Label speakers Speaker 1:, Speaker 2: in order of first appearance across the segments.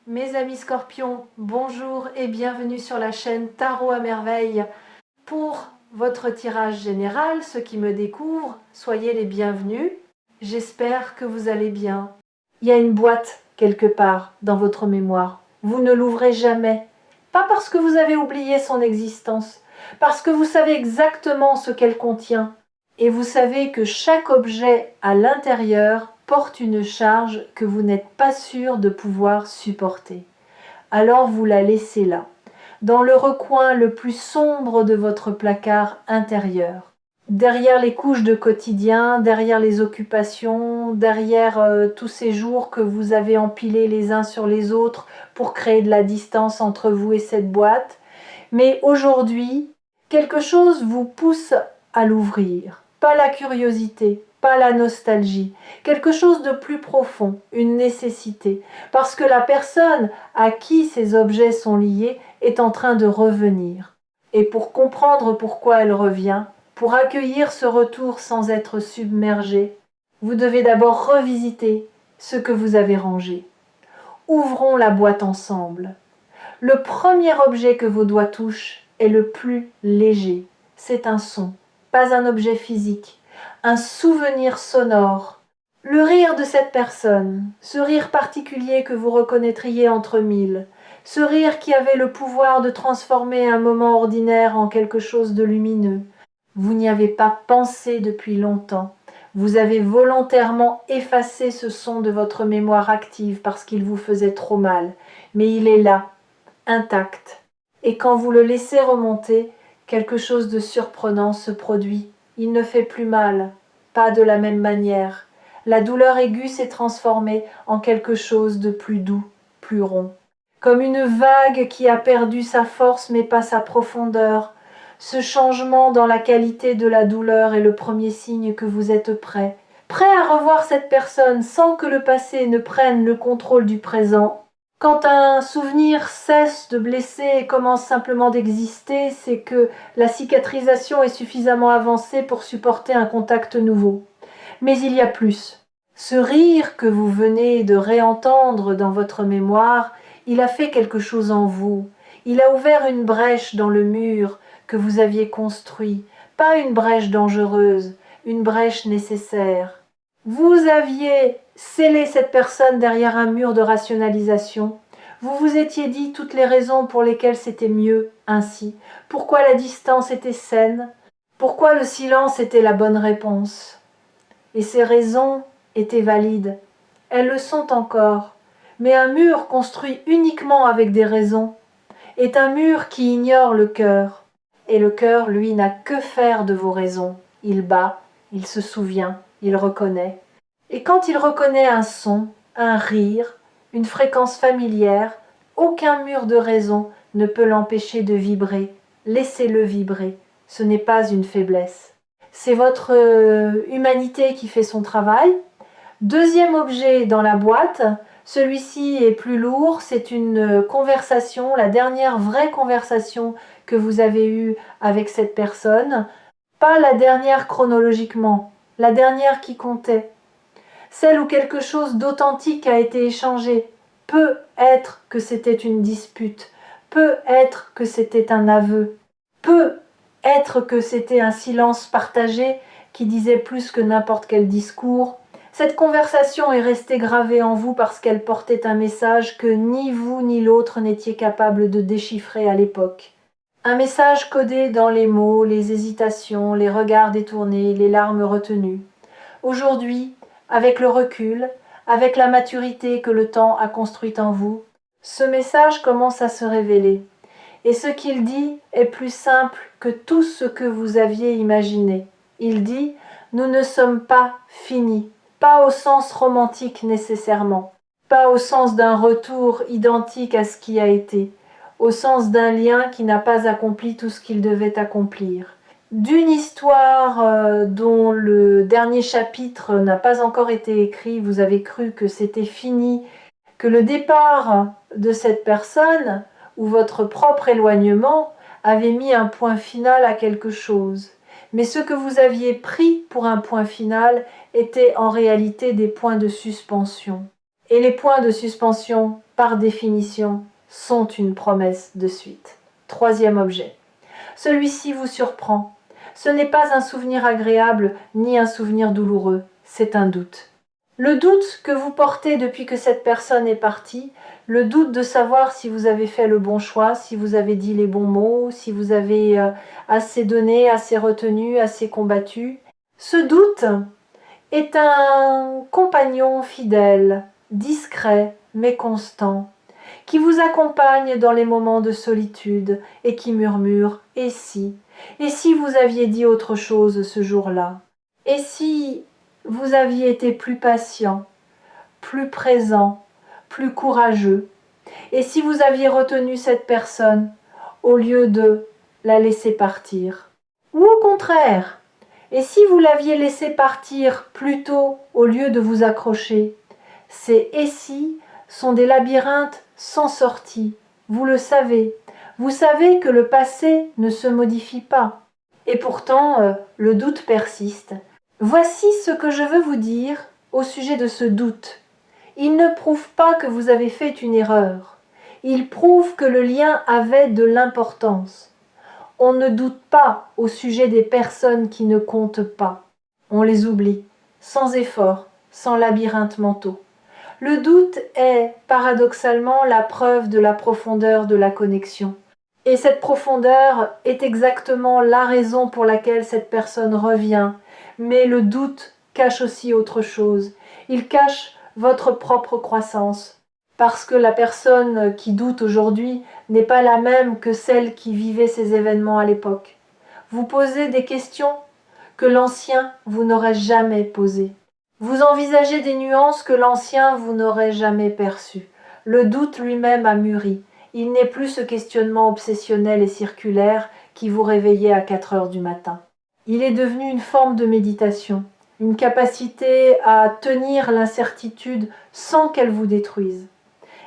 Speaker 1: Mes amis scorpions, bonjour et bienvenue sur la chaîne Tarot à merveille. Pour votre tirage général, ceux qui me découvrent, soyez les bienvenus. J'espère que vous allez bien. Il y a une boîte quelque part dans votre mémoire. Vous ne l'ouvrez jamais. Pas parce que vous avez oublié son existence, parce que vous savez exactement ce qu'elle contient. Et vous savez que chaque objet à l'intérieur porte une charge que vous n'êtes pas sûr de pouvoir supporter. Alors vous la laissez là, dans le recoin le plus sombre de votre placard intérieur. Derrière les couches de quotidien, derrière les occupations, derrière tous ces jours que vous avez empilés les uns sur les autres pour créer de la distance entre vous et cette boîte. Mais aujourd'hui, quelque chose vous pousse à l'ouvrir. Pas la curiosité, pas la nostalgie, quelque chose de plus profond, une nécessité, parce que la personne à qui ces objets sont liés est en train de revenir. Et pour comprendre pourquoi elle revient, pour accueillir ce retour sans être submergé, vous devez d'abord revisiter ce que vous avez rangé. Ouvrons la boîte ensemble. Le premier objet que vos doigts touchent est le plus léger. C'est un son, pas un objet physique, un souvenir sonore. Le rire de cette personne, ce rire particulier que vous reconnaîtriez entre mille, ce rire qui avait le pouvoir de transformer un moment ordinaire en quelque chose de lumineux. Vous n'y avez pas pensé depuis longtemps. Vous avez volontairement effacé ce son de votre mémoire active parce qu'il vous faisait trop mal. Mais il est là, intact. Et quand vous le laissez remonter, quelque chose de surprenant se produit. Il ne fait plus mal, pas de la même manière. La douleur aiguë s'est transformée en quelque chose de plus doux, plus rond. Comme une vague qui a perdu sa force mais pas sa profondeur. Ce changement dans la qualité de la douleur est le premier signe que vous êtes prêt. Prêt à revoir cette personne sans que le passé ne prenne le contrôle du présent. Quand un souvenir cesse de blesser et commence simplement d'exister, c'est que la cicatrisation est suffisamment avancée pour supporter un contact nouveau. Mais il y a plus. Ce rire que vous venez de réentendre dans votre mémoire, il a fait quelque chose en vous. Il a ouvert une brèche dans le mur que vous aviez construit. Pas une brèche dangereuse, une brèche nécessaire. Vous aviez scellé cette personne derrière un mur de rationalisation. Vous vous étiez dit toutes les raisons pour lesquelles c'était mieux ainsi. Pourquoi la distance était saine. Pourquoi le silence était la bonne réponse. Et ces raisons étaient valides. Elles le sont encore. Mais un mur construit uniquement avec des raisons est un mur qui ignore le cœur. Et le cœur, lui, n'a que faire de vos raisons. Il bat, il se souvient, il reconnaît. Et quand il reconnaît un son, un rire, une fréquence familière, aucun mur de raison ne peut l'empêcher de vibrer. Laissez-le vibrer. Ce n'est pas une faiblesse. C'est votre humanité qui fait son travail. Deuxième objet dans la boîte, celui-ci est plus lourd, c'est une conversation, la dernière vraie conversation que vous avez eue avec cette personne. Pas la dernière chronologiquement, la dernière qui comptait. Celle où quelque chose d'authentique a été échangé. Peut être que c'était une dispute, peut être que c'était un aveu, peut être que c'était un silence partagé qui disait plus que n'importe quel discours. Cette conversation est restée gravée en vous parce qu'elle portait un message que ni vous ni l'autre n'étiez capable de déchiffrer à l'époque. Un message codé dans les mots, les hésitations, les regards détournés, les larmes retenues. Aujourd'hui, avec le recul, avec la maturité que le temps a construite en vous, ce message commence à se révéler. Et ce qu'il dit est plus simple que tout ce que vous aviez imaginé. Il dit « Nous ne sommes pas finis ». Pas au sens romantique nécessairement, pas au sens d'un retour identique à ce qui a été, au sens d'un lien qui n'a pas accompli tout ce qu'il devait accomplir. D'une histoire dont le dernier chapitre n'a pas encore été écrit, vous avez cru que c'était fini, que le départ de cette personne ou votre propre éloignement avait mis un point final à quelque chose. Mais ce que vous aviez pris pour un point final étaient en réalité des points de suspension. Et les points de suspension, par définition, sont une promesse de suite. Troisième objet. Celui-ci vous surprend. Ce n'est pas un souvenir agréable ni un souvenir douloureux, c'est un doute. Le doute que vous portez depuis que cette personne est partie, le doute de savoir si vous avez fait le bon choix, si vous avez dit les bons mots, si vous avez assez donné, assez retenu, assez combattu. Ce doute est un compagnon fidèle, discret mais constant, qui vous accompagne dans les moments de solitude et qui murmure « et si vous aviez dit autre chose ce jour-là? Et si vous aviez été plus patient, plus présent, plus courageux? Et si vous aviez retenu cette personne au lieu de la laisser partir? Ou au contraire, et si vous l'aviez laissée partir plus tôt au lieu de vous accrocher? Ces « et si » sont des labyrinthes sans sortie. Vous le savez. Vous savez que le passé ne se modifie pas. Et pourtant, le doute persiste. Voici ce que je veux vous dire au sujet de ce doute. Il ne prouve pas que vous avez fait une erreur. Il prouve que le lien avait de l'importance. On ne doute pas au sujet des personnes qui ne comptent pas. On les oublie, sans effort, sans labyrinthes mentaux. Le doute est, paradoxalement, la preuve de la profondeur de la connexion. Et cette profondeur est exactement la raison pour laquelle cette personne revient. Mais le doute cache aussi autre chose. Il cache votre propre croissance. Parce que la personne qui doute aujourd'hui n'est pas la même que celle qui vivait ces événements à l'époque. Vous posez des questions que l'ancien vous n'aurait jamais posées. Vous envisagez des nuances que l'ancien vous n'aurait jamais perçues. Le doute lui-même a mûri. Il n'est plus ce questionnement obsessionnel et circulaire qui vous réveillait à 4 heures du matin. Il est devenu une forme de méditation, une capacité à tenir l'incertitude sans qu'elle vous détruise.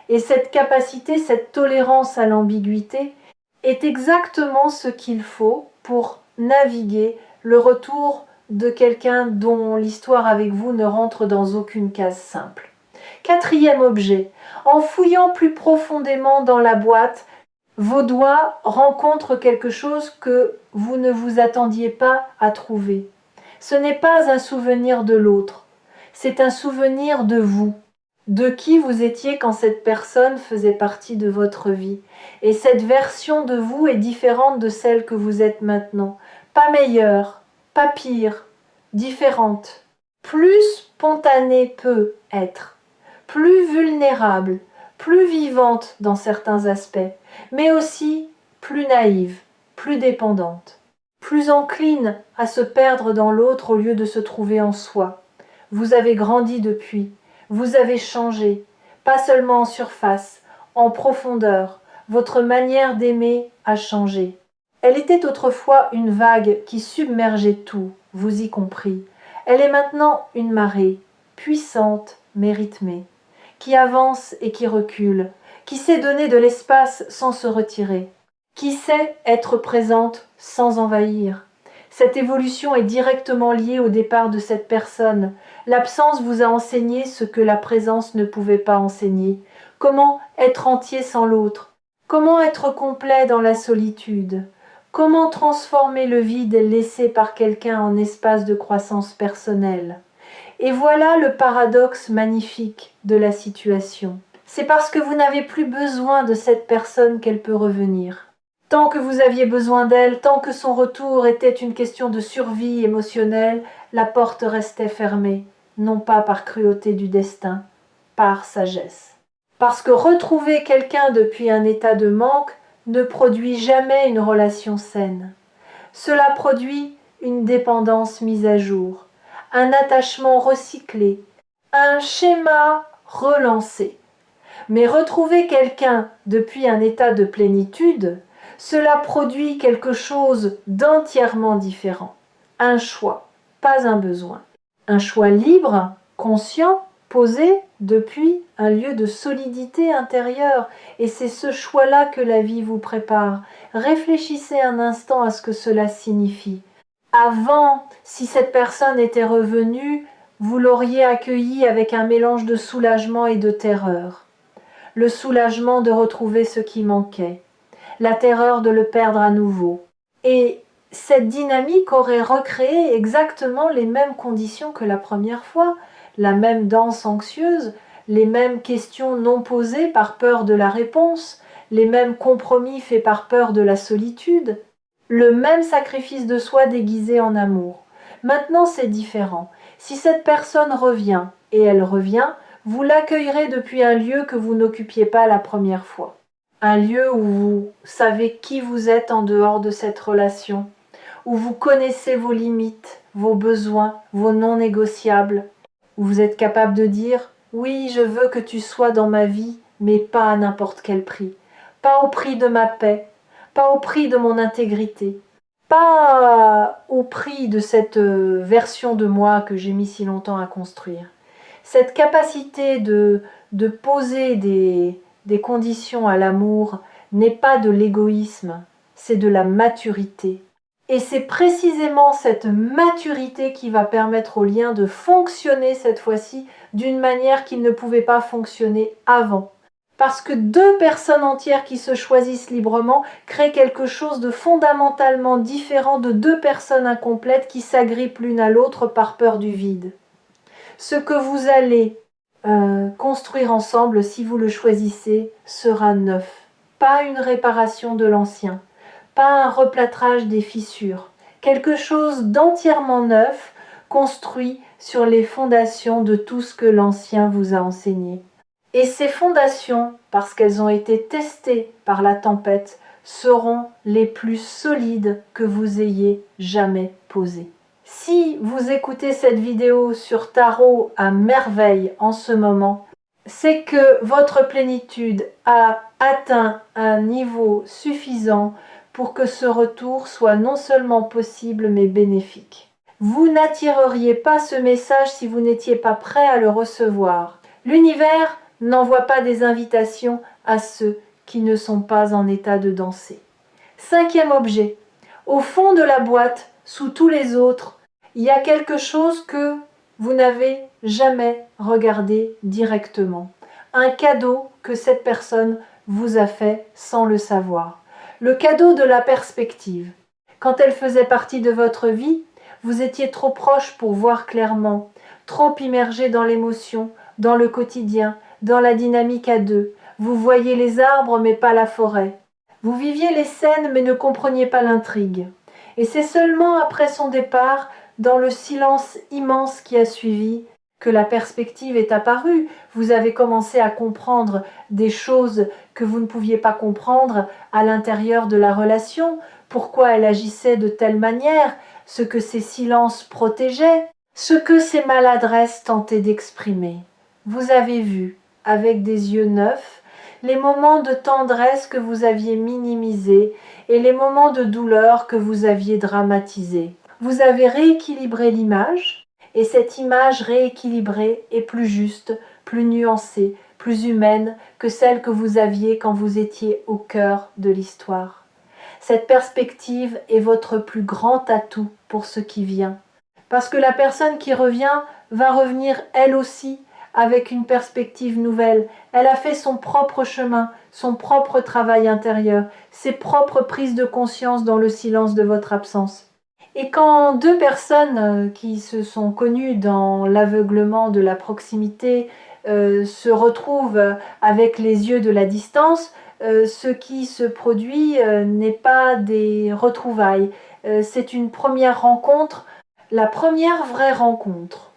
Speaker 1: Et cette capacité, cette tolérance à l'ambiguïté est exactement ce qu'il faut pour naviguer le retour de quelqu'un dont l'histoire avec vous ne rentre dans aucune case simple. Quatrième objet, en fouillant plus profondément dans la boîte, vos doigts rencontrent quelque chose que vous ne vous attendiez pas à trouver. Ce n'est pas un souvenir de l'autre, c'est un souvenir de vous, de qui vous étiez quand cette personne faisait partie de votre vie. Et cette version de vous est différente de celle que vous êtes maintenant. Pas meilleure, pas pire, différente. Plus spontanée peut être, plus vulnérable, plus vivante dans certains aspects, mais aussi plus naïve, plus dépendante, plus encline à se perdre dans l'autre au lieu de se trouver en soi. Vous avez grandi depuis, vous avez changé, pas seulement en surface, en profondeur, votre manière d'aimer a changé. Elle était autrefois une vague qui submergeait tout, vous y compris. Elle est maintenant une marée, puissante mais rythmée, qui avance et qui recule, qui sait donner de l'espace sans se retirer, qui sait être présente sans envahir. Cette évolution est directement liée au départ de cette personne. L'absence vous a enseigné ce que la présence ne pouvait pas enseigner. Comment être entier sans l'autre? Comment être complet dans la solitude? Comment transformer le vide laissé par quelqu'un en espace de croissance personnelle? Et voilà le paradoxe magnifique de la situation. C'est parce que vous n'avez plus besoin de cette personne qu'elle peut revenir. Tant que vous aviez besoin d'elle, tant que son retour était une question de survie émotionnelle, la porte restait fermée, non pas par cruauté du destin, par sagesse. Parce que retrouver quelqu'un depuis un état de manque ne produit jamais une relation saine. Cela produit une dépendance mise à jour, un attachement recyclé, un schéma relancé. Mais retrouver quelqu'un depuis un état de plénitude, cela produit quelque chose d'entièrement différent. Un choix, pas un besoin. Un choix libre, conscient, posé depuis un lieu de solidité intérieure. Et c'est ce choix-là que la vie vous prépare. Réfléchissez un instant à ce que cela signifie. Avant, si cette personne était revenue, vous l'auriez accueilli avec un mélange de soulagement et de terreur. Le soulagement de retrouver ce qui manquait, la terreur de le perdre à nouveau. Et cette dynamique aurait recréé exactement les mêmes conditions que la première fois, la même danse anxieuse, les mêmes questions non posées par peur de la réponse, les mêmes compromis faits par peur de la solitude, le même sacrifice de soi déguisé en amour. Maintenant, c'est différent. Si cette personne revient, et elle revient, vous l'accueillerez depuis un lieu que vous n'occupiez pas la première fois. Un lieu où vous savez qui vous êtes en dehors de cette relation, où vous connaissez vos limites, vos besoins, vos non négociables, où vous êtes capable de dire « Oui, je veux que tu sois dans ma vie, mais pas à n'importe quel prix. Pas au prix de ma paix, pas au prix de mon intégrité, pas au prix de cette version de moi que j'ai mis si longtemps à construire. » Cette capacité de poser des conditions à l'amour n'est pas de l'égoïsme, c'est de la maturité. Et c'est précisément cette maturité qui va permettre au lien de fonctionner cette fois-ci d'une manière qu'il ne pouvait pas fonctionner avant. Parce que deux personnes entières qui se choisissent librement créent quelque chose de fondamentalement différent de deux personnes incomplètes qui s'agrippent l'une à l'autre par peur du vide. Ce que vous allez construire ensemble, si vous le choisissez, sera neuf. Pas une réparation de l'ancien, pas un replâtrage des fissures. Quelque chose d'entièrement neuf, construit sur les fondations de tout ce que l'ancien vous a enseigné. Et ces fondations, parce qu'elles ont été testées par la tempête, seront les plus solides que vous ayez jamais posées. Si vous écoutez cette vidéo sur Tarot à merveille en ce moment, c'est que votre plénitude a atteint un niveau suffisant pour que ce retour soit non seulement possible mais bénéfique. Vous n'attireriez pas ce message si vous n'étiez pas prêt à le recevoir. L'univers n'envoie pas des invitations à ceux qui ne sont pas en état de danser. Cinquième objet. Au fond de la boîte, sous tous les autres, il y a quelque chose que vous n'avez jamais regardé directement. Un cadeau que cette personne vous a fait sans le savoir. Le cadeau de la perspective. Quand elle faisait partie de votre vie, vous étiez trop proche pour voir clairement, trop immergé dans l'émotion, dans le quotidien, dans la dynamique à deux. Vous voyiez les arbres mais pas la forêt. Vous viviez les scènes mais ne compreniez pas l'intrigue. Et c'est seulement après son départ, dans le silence immense qui a suivi, que la perspective est apparue. Vous avez commencé à comprendre des choses que vous ne pouviez pas comprendre à l'intérieur de la relation, pourquoi elle agissait de telle manière, ce que ces silences protégeaient, ce que ces maladresses tentaient d'exprimer. Vous avez vu, avec des yeux neufs, les moments de tendresse que vous aviez minimisés et les moments de douleur que vous aviez dramatisés. Vous avez rééquilibré l'image, et cette image rééquilibrée est plus juste, plus nuancée, plus humaine que celle que vous aviez quand vous étiez au cœur de l'histoire. Cette perspective est votre plus grand atout pour ce qui vient. Parce que la personne qui revient va revenir elle aussi avec une perspective nouvelle. Elle a fait son propre chemin, son propre travail intérieur, ses propres prises de conscience dans le silence de votre absence. Et quand deux personnes qui se sont connues dans l'aveuglement de la proximité se retrouvent avec les yeux de la distance, ce qui se produit n'est pas des retrouvailles. C'est une première rencontre, la première vraie rencontre.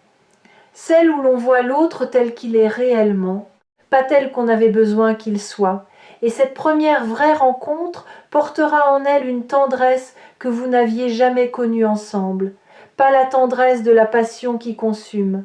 Speaker 1: Celle où l'on voit l'autre tel qu'il est réellement, pas tel qu'on avait besoin qu'il soit. Et cette première vraie rencontre portera en elle une tendresse que vous n'aviez jamais connue ensemble. Pas la tendresse de la passion qui consume.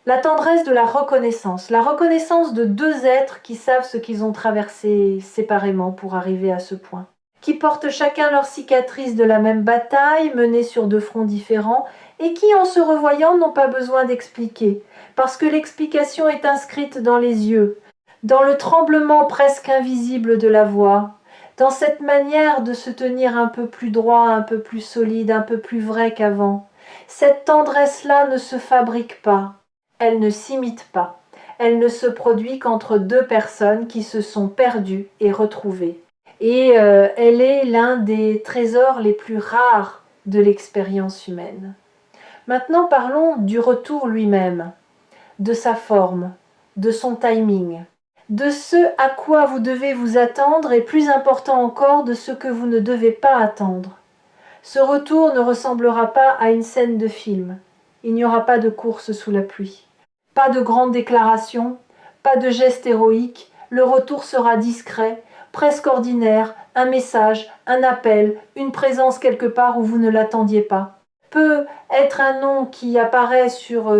Speaker 1: La tendresse de la reconnaissance de deux êtres qui savent ce qu'ils ont traversé séparément pour arriver à ce point. Qui portent chacun leur cicatrice de la même bataille, menée sur deux fronts différents, et qui, en se revoyant, n'ont pas besoin d'expliquer, parce que l'explication est inscrite dans les yeux, dans le tremblement presque invisible de la voix, dans cette manière de se tenir un peu plus droit, un peu plus solide, un peu plus vrai qu'avant. Cette tendresse-là ne se fabrique pas, elle ne s'imite pas. Elle ne se produit qu'entre deux personnes qui se sont perdues et retrouvées. Et elle est l'un des trésors les plus rares de l'expérience humaine. Maintenant, parlons du retour lui-même, de sa forme, de son timing, de ce à quoi vous devez vous attendre et plus important encore, de ce que vous ne devez pas attendre. Ce retour ne ressemblera pas à une scène de film. Il n'y aura pas de course sous la pluie, pas de grandes déclarations, pas de gestes héroïques. Le retour sera discret, presque ordinaire, un message, un appel, une présence quelque part où vous ne l'attendiez pas. Peut être un nom qui apparaît sur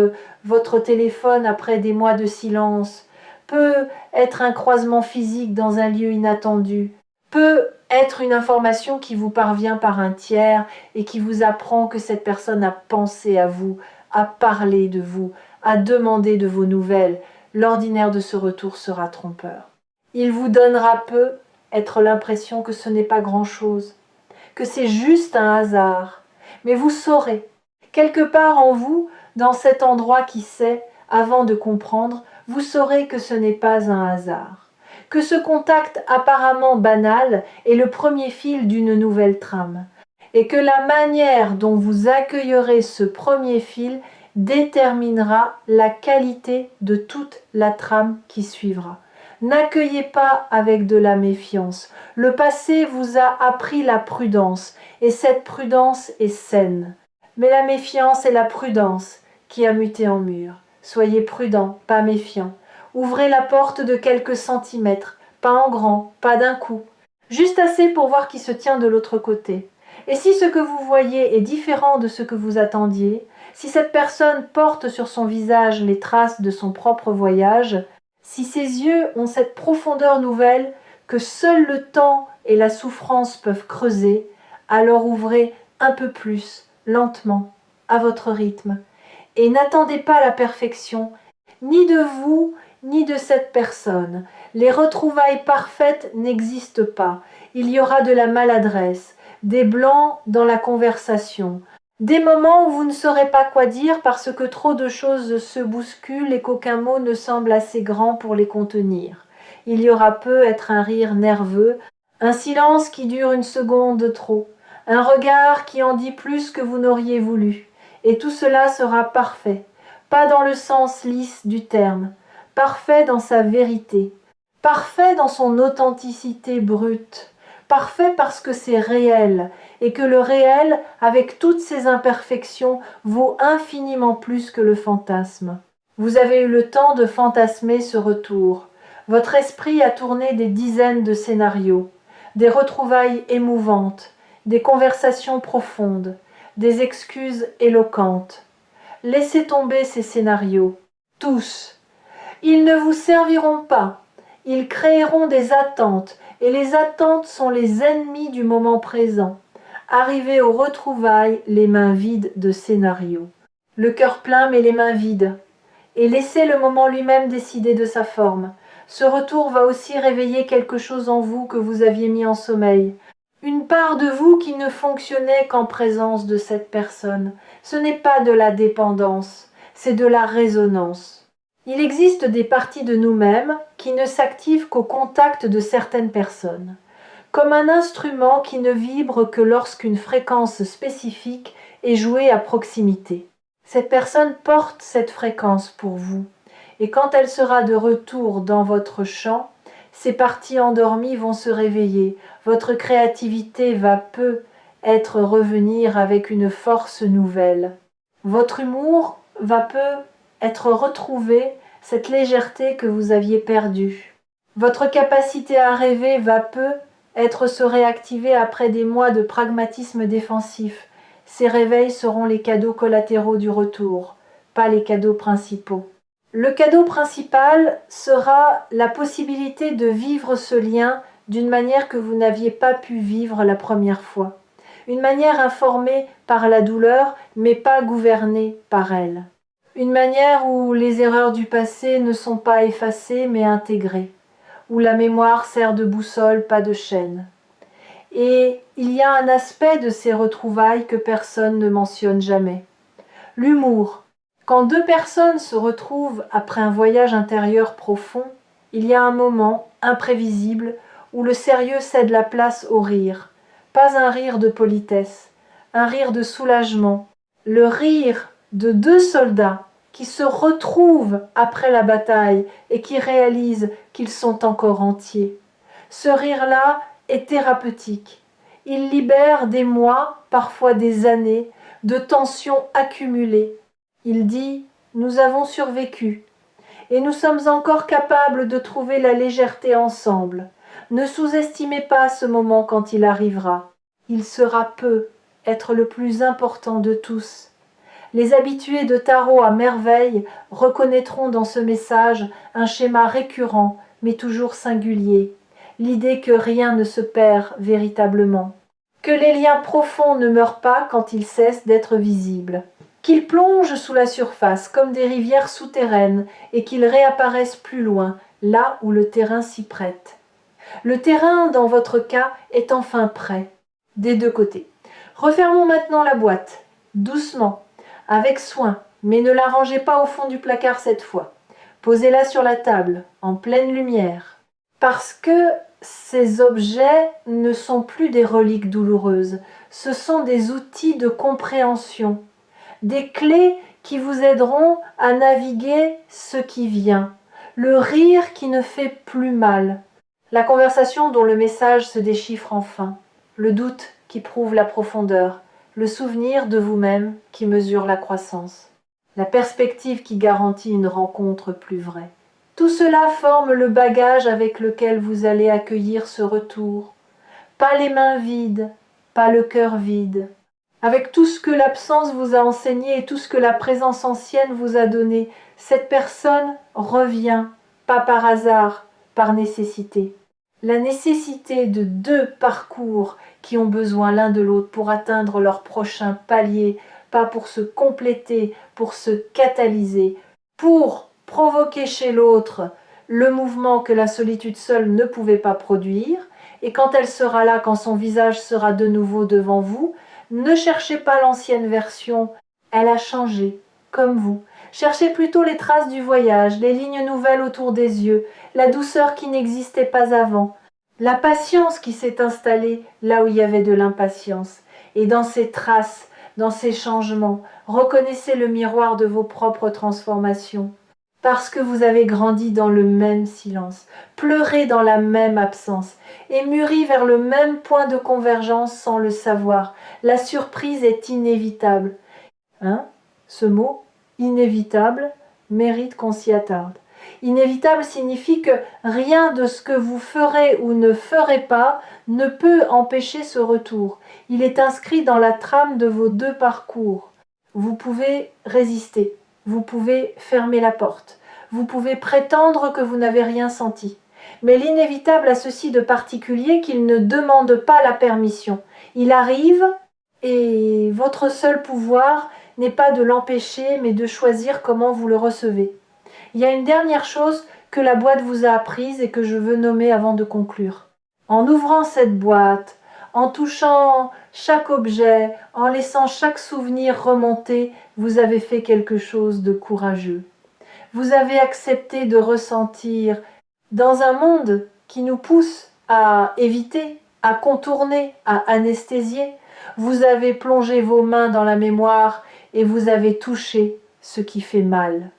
Speaker 1: votre téléphone après des mois de silence, peut être un croisement physique dans un lieu inattendu, peut être une information qui vous parvient par un tiers et qui vous apprend que cette personne a pensé à vous, a parlé de vous, a demandé de vos nouvelles. L'ordinaire de ce retour sera trompeur. Il vous donnera peut être l'impression que ce n'est pas grand-chose, que c'est juste un hasard. Mais vous saurez, quelque part en vous, dans cet endroit qui sait, avant de comprendre, vous saurez que ce n'est pas un hasard, que ce contact apparemment banal est le premier fil d'une nouvelle trame, et que la manière dont vous accueillerez ce premier fil déterminera la qualité de toute la trame qui suivra. N'accueillez pas avec de la méfiance. Le passé vous a appris la prudence, et cette prudence est saine. Mais la méfiance est la prudence qui a muté en mur. Soyez prudent, pas méfiant. Ouvrez la porte de quelques centimètres, pas en grand, pas d'un coup. Juste assez pour voir qui se tient de l'autre côté. Et si ce que vous voyez est différent de ce que vous attendiez, si cette personne porte sur son visage les traces de son propre voyage, si ses yeux ont cette profondeur nouvelle que seul le temps et la souffrance peuvent creuser, alors ouvrez un peu plus, lentement, à votre rythme. Et n'attendez pas la perfection, ni de vous, ni de cette personne. Les retrouvailles parfaites n'existent pas. Il y aura de la maladresse, des blancs dans la conversation, des moments où vous ne saurez pas quoi dire parce que trop de choses se bousculent et qu'aucun mot ne semble assez grand pour les contenir. Il y aura peut-être un rire nerveux, un silence qui dure une seconde trop, un regard qui en dit plus que vous n'auriez voulu. Et tout cela sera parfait, pas dans le sens lisse du terme, parfait dans sa vérité, parfait dans son authenticité brute, parfait parce que c'est réel, et que le réel, avec toutes ses imperfections, vaut infiniment plus que le fantasme. Vous avez eu le temps de fantasmer ce retour. Votre esprit a tourné des dizaines de scénarios, des retrouvailles émouvantes, des conversations profondes, des excuses éloquentes. Laissez tomber ces scénarios, tous. Ils ne vous serviront pas. Ils créeront des attentes, et les attentes sont les ennemis du moment présent. Arrivez aux retrouvailles les mains vides de scénarios. Le cœur plein mais les mains vides. Et laissez le moment lui-même décider de sa forme. Ce retour va aussi réveiller quelque chose en vous que vous aviez mis en sommeil. Une part de vous qui ne fonctionnait qu'en présence de cette personne. Ce n'est pas de la dépendance, c'est de la résonance. Il existe des parties de nous-mêmes qui ne s'activent qu'au contact de certaines personnes, comme un instrument qui ne vibre que lorsqu'une fréquence spécifique est jouée à proximité. Cette personne porte cette fréquence pour vous, et quand elle sera de retour dans votre champ, ces parties endormies vont se réveiller, votre créativité va peu être revenir avec une force nouvelle. Votre humour va peu être retrouvé, cette légèreté que vous aviez perdue. Votre capacité à rêver va peu être se réactiver après des mois de pragmatisme défensif. Ces réveils seront les cadeaux collatéraux du retour, pas les cadeaux principaux. Le cadeau principal sera la possibilité de vivre ce lien d'une manière que vous n'aviez pas pu vivre la première fois. Une manière informée par la douleur, mais pas gouvernée par elle. Une manière où les erreurs du passé ne sont pas effacées, mais intégrées. Où la mémoire sert de boussole, pas de chaîne. Et il y a un aspect de ces retrouvailles que personne ne mentionne jamais. L'humour. Quand deux personnes se retrouvent après un voyage intérieur profond, il y a un moment imprévisible où le sérieux cède la place au rire. Pas un rire de politesse, un rire de soulagement. Le rire de deux soldats qui se retrouvent après la bataille et qui réalisent qu'ils sont encore entiers. Ce rire-là est thérapeutique. Il libère des mois, parfois des années, de tensions accumulées. Il dit « Nous avons survécu et nous sommes encore capables de trouver la légèreté ensemble. Ne sous-estimez pas ce moment quand il arrivera. Il sera peu, être le plus important de tous. » Les habitués de tarot à merveille reconnaîtront dans ce message un schéma récurrent, mais toujours singulier. L'idée que rien ne se perd véritablement. Que les liens profonds ne meurent pas quand ils cessent d'être visibles. Qu'ils plongent sous la surface comme des rivières souterraines et qu'ils réapparaissent plus loin, là où le terrain s'y prête. Le terrain, dans votre cas, est enfin prêt, des deux côtés. Refermons maintenant la boîte, doucement, avec soin, mais ne la rangez pas au fond du placard cette fois. Posez-la sur la table, en pleine lumière. Parce que ces objets ne sont plus des reliques douloureuses, ce sont des outils de compréhension, des clés qui vous aideront à naviguer ce qui vient, le rire qui ne fait plus mal, la conversation dont le message se déchiffre enfin, le doute qui prouve la profondeur, le souvenir de vous-même qui mesure la croissance, la perspective qui garantit une rencontre plus vraie. Tout cela forme le bagage avec lequel vous allez accueillir ce retour. Pas les mains vides, pas le cœur vide. Avec tout ce que l'absence vous a enseigné et tout ce que la présence ancienne vous a donné, cette personne revient, pas par hasard, par nécessité. La nécessité de deux parcours qui ont besoin l'un de l'autre pour atteindre leur prochain palier, pas pour se compléter, pour se catalyser, pour provoquer chez l'autre le mouvement que la solitude seule ne pouvait pas produire, et quand elle sera là, quand son visage sera de nouveau devant vous, ne cherchez pas l'ancienne version, elle a changé, comme vous. Cherchez plutôt les traces du voyage, les lignes nouvelles autour des yeux, la douceur qui n'existait pas avant, la patience qui s'est installée là où il y avait de l'impatience. Et dans ces traces, dans ces changements, reconnaissez le miroir de vos propres transformations. Parce que vous avez grandi dans le même silence, pleuré dans la même absence, et mûri vers le même point de convergence sans le savoir. La surprise est inévitable. Ce mot, inévitable, mérite qu'on s'y attarde. Inévitable signifie que rien de ce que vous ferez ou ne ferez pas ne peut empêcher ce retour. Il est inscrit dans la trame de vos deux parcours. Vous pouvez résister, vous pouvez fermer la porte, vous pouvez prétendre que vous n'avez rien senti. Mais l'inévitable a ceci de particulier qu'il ne demande pas la permission. Il arrive et votre seul pouvoir n'est pas de l'empêcher, mais de choisir comment vous le recevez. Il y a une dernière chose que la boîte vous a apprise et que je veux nommer avant de conclure. En ouvrant cette boîte, en touchant chaque objet, en laissant chaque souvenir remonter, vous avez fait quelque chose de courageux. Vous avez accepté de ressentir dans un monde qui nous pousse à éviter, à contourner, à anesthésier. Vous avez plongé vos mains dans la mémoire et vous avez touché ce qui fait mal.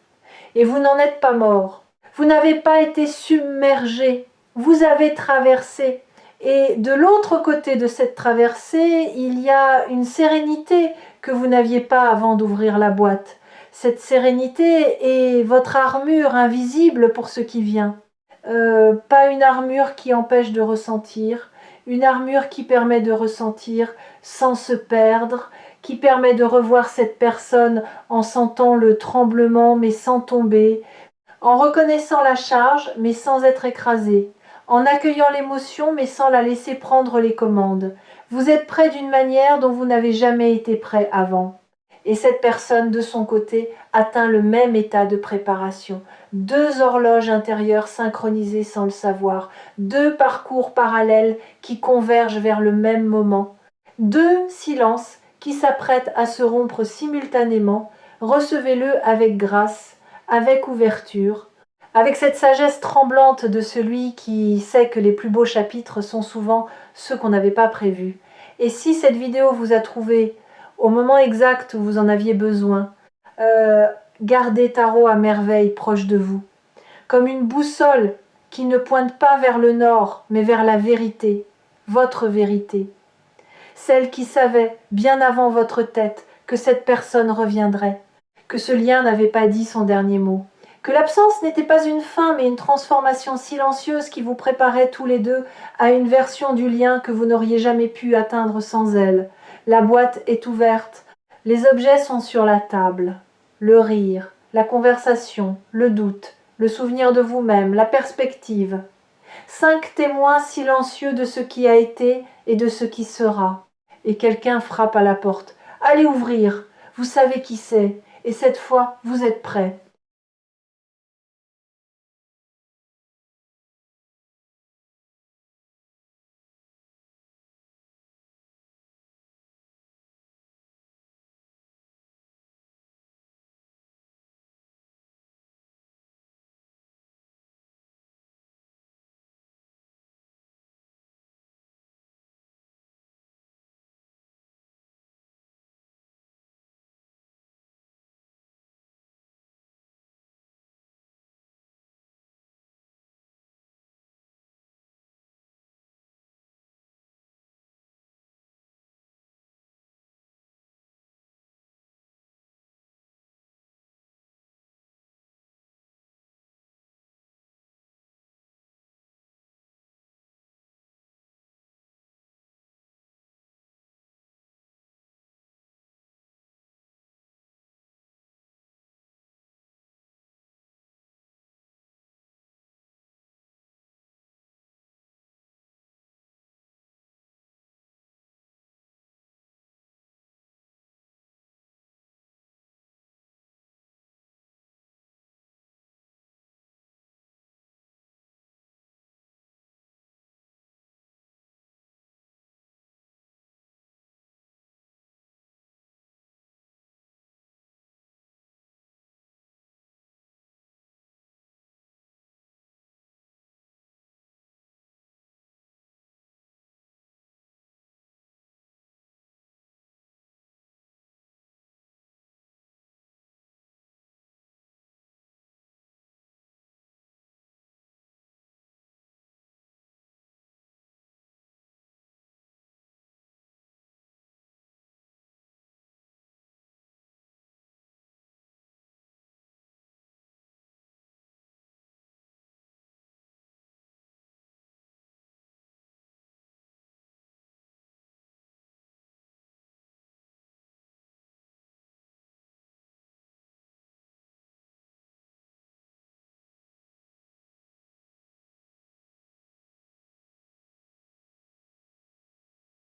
Speaker 1: Et vous n'en êtes pas mort. Vous n'avez pas été submergé. Vous avez traversé. Et de l'autre côté de cette traversée, il y a une sérénité que vous n'aviez pas avant d'ouvrir la boîte. Cette sérénité est votre armure invisible pour ce qui vient. Pas une armure qui empêche de ressentir, une armure qui permet de ressentir sans se perdre, qui permet de revoir cette personne en sentant le tremblement mais sans tomber, en reconnaissant la charge mais sans être écrasé, en accueillant l'émotion mais sans la laisser prendre les commandes. Vous êtes prêt d'une manière dont vous n'avez jamais été prêt avant. Et cette personne, de son côté, atteint le même état de préparation. Deux horloges intérieures synchronisées sans le savoir, deux parcours parallèles qui convergent vers le même moment, deux silences qui s'apprêtent à se rompre simultanément, Recevez-le avec grâce, avec ouverture, avec cette sagesse tremblante de celui qui sait que les plus beaux chapitres sont souvent ceux qu'on n'avait pas prévus. Et si cette vidéo vous a trouvé au moment exact où vous en aviez besoin, gardez Tarot à merveille proche de vous, comme une boussole qui ne pointe pas vers le nord, mais vers la vérité, votre vérité. Celle qui savait, bien avant votre tête, que cette personne reviendrait, que ce lien n'avait pas dit son dernier mot, que l'absence n'était pas une fin, mais une transformation silencieuse qui vous préparait tous les deux à une version du lien que vous n'auriez jamais pu atteindre sans elle. La boîte est ouverte, les objets sont sur la table. Le rire, la conversation, le doute, le souvenir de vous-même, la perspective. 5 témoins silencieux de ce qui a été et de ce qui sera. Et quelqu'un frappe à la porte. Allez ouvrir, vous savez qui c'est, et cette fois, vous êtes prêts.